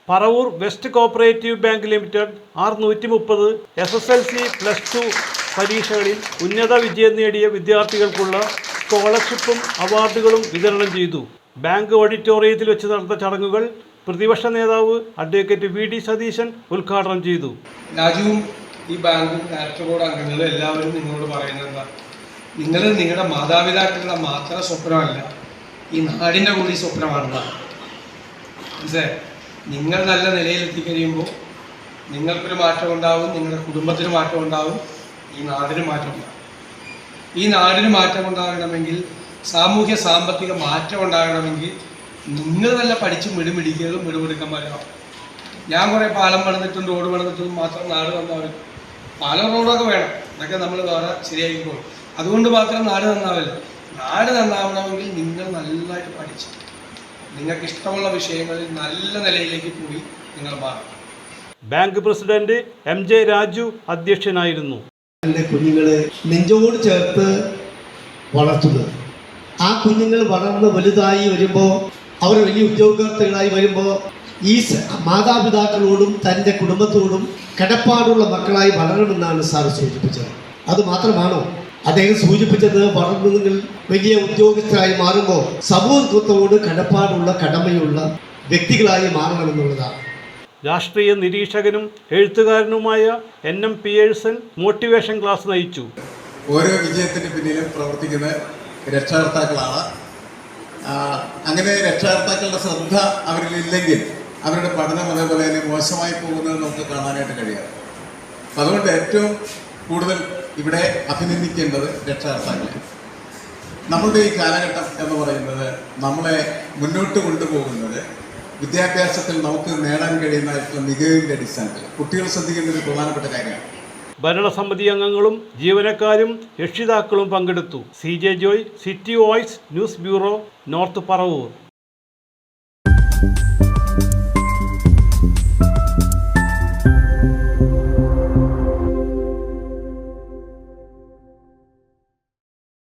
Paravur west cooperative bank limited 630 SSLC+2 പരീക്ഷകളിൽ ഉന്നത വിജയം നേടിയ വിദ്യാർത്ഥികൾക്കുള്ള സ്കോളർഷിപ്പും അവാർഡുകളും വിതരണം ചെയ്തു. ബാങ്ക് ഓഡിറ്റോറിയത്തിൽ വെച്ച് നടന്ന ചടങ്ങുകൾ പ്രതിപക്ഷ നേതാവ് അഡ്വക്കേറ്റ് VD സതീശൻ ഉദ്ഘാടനം ചെയ്തു. രാജുവും ഈ ബാങ്കും ഡയറക്ടർ ബോർഡ് അംഗങ്ങളും എല്ലാവരും നിങ്ങളോട് പറയുന്നത് നിങ്ങൾ നിങ്ങളുടെ മാതാപിതാക്കളുടെ മാത്രം സ്വപ്നമല്ല, ഈ നാടിൻ്റെ കൂടി സ്വപ്നമാണെന്ന്. മനസ്സിലായി? നിങ്ങൾ നല്ല നിലയിലെത്തിക്കഴിയുമ്പോൾ നിങ്ങൾക്കൊരു മാറ്റം ഉണ്ടാവും, നിങ്ങളുടെ കുടുംബത്തിന് മാറ്റം ഉണ്ടാവും, ഈ നാടിന് മാറ്റം ഉണ്ടാവും. ഈ നാടിന് മാറ്റം ഉണ്ടാകണമെങ്കിൽ, സാമൂഹ്യ സാമ്പത്തിക മാറ്റം ഉണ്ടാകണമെങ്കിൽ നിങ്ങൾ നല്ല പഠിച്ച് മിടുമിടുക്കന്മാരാവും. ഞാൻ കുറേ പാലം പണിതിട്ടും റോഡ് പണിതിട്ടും മാത്രം നാട് നന്നാവില്ല. പാലം റോഡൊക്കെ വേണം, അതൊക്കെ നമ്മൾ വേറെ ശരിയാക്കിക്കോളും. അതുകൊണ്ട് മാത്രം നാട് നന്നാവില്ല. നാട് നന്നാവണമെങ്കിൽ നിങ്ങൾ നല്ലതായിട്ട് പഠിച്ച് നിങ്ങൾക്ക് ഇഷ്ടമുള്ള വിഷയങ്ങളിൽ നല്ല നിലയിലേക്ക് പോയി നിങ്ങൾ മാറും. ബാങ്ക് പ്രസിഡന്റ് MJ രാജു അധ്യക്ഷനായിരുന്നു. എൻ്റെ കുഞ്ഞുങ്ങളെ നെഞ്ചോട് ചേർത്ത് വളർത്തുന്നത്, ആ കുഞ്ഞുങ്ങൾ വളർന്ന് വലുതായി വരുമ്പോൾ, അവർ വലിയ ഉദ്യോഗാർത്ഥികളായി വരുമ്പോൾ ഈ മാതാപിതാക്കളോടും തൻ്റെ കുടുംബത്തോടും കടപ്പാടുള്ള മക്കളായി വളരണമെന്നാണ് സാർ സൂചിപ്പിച്ചത്. അതുമാത്രമാണോ അദ്ദേഹം സൂചിപ്പിച്ചത്? വളർന്നു നിങ്ങൾ വലിയ ഉദ്യോഗസ്ഥരായി മാറുമ്പോൾ സമൂഹത്തോട് കടപ്പാടുള്ള കടമയുള്ള വ്യക്തികളായി മാറണമെന്നുള്ളതാണ്. രാഷ്ട്രീയ നിരീക്ഷകനും എഴുത്തുകാരനുമായ NM പിയേഴ്സൺ മോട്ടിവേഷൻ ക്ലാസ് നയിച്ചു. ഓരോ വിജയത്തിന് പിന്നിലും പ്രവർത്തിക്കുന്ന രക്ഷകർത്താക്കളാണ്. അങ്ങനെ രക്ഷകർത്താക്കളുടെ ശ്രദ്ധ അവരിലില്ലെങ്കിൽ അവരുടെ പഠനം അതേപോലെ തന്നെ മോശമായി പോകുന്നത് നമുക്ക് കാണാനായിട്ട് കഴിയാം. അതുകൊണ്ട് ഏറ്റവും കൂടുതൽ ഇവിടെ അഭിനന്ദിക്കേണ്ടത് രക്ഷകർത്താക്കളെ. നമ്മളുടെ ഈ കാലഘട്ടം എന്ന് പറയുന്നത് നമ്മളെ മുന്നോട്ട് കൊണ്ടുപോകുന്നത് വിദ്യാഭ്യാസത്തിൽ നമുക്ക് നേടാൻ കഴിയുന്ന മികവിൻ്റെ അടിസ്ഥാനത്തിൽ കുട്ടികൾ ശ്രദ്ധിക്കേണ്ട ഒരു പ്രധാനപ്പെട്ട കാര്യമാണ്. ഭരണസമിതി അംഗങ്ങളും ജീവനക്കാരും രക്ഷിതാക്കളും പങ്കെടുത്തു. CJ Joy, city voice news bureau, north Paravur.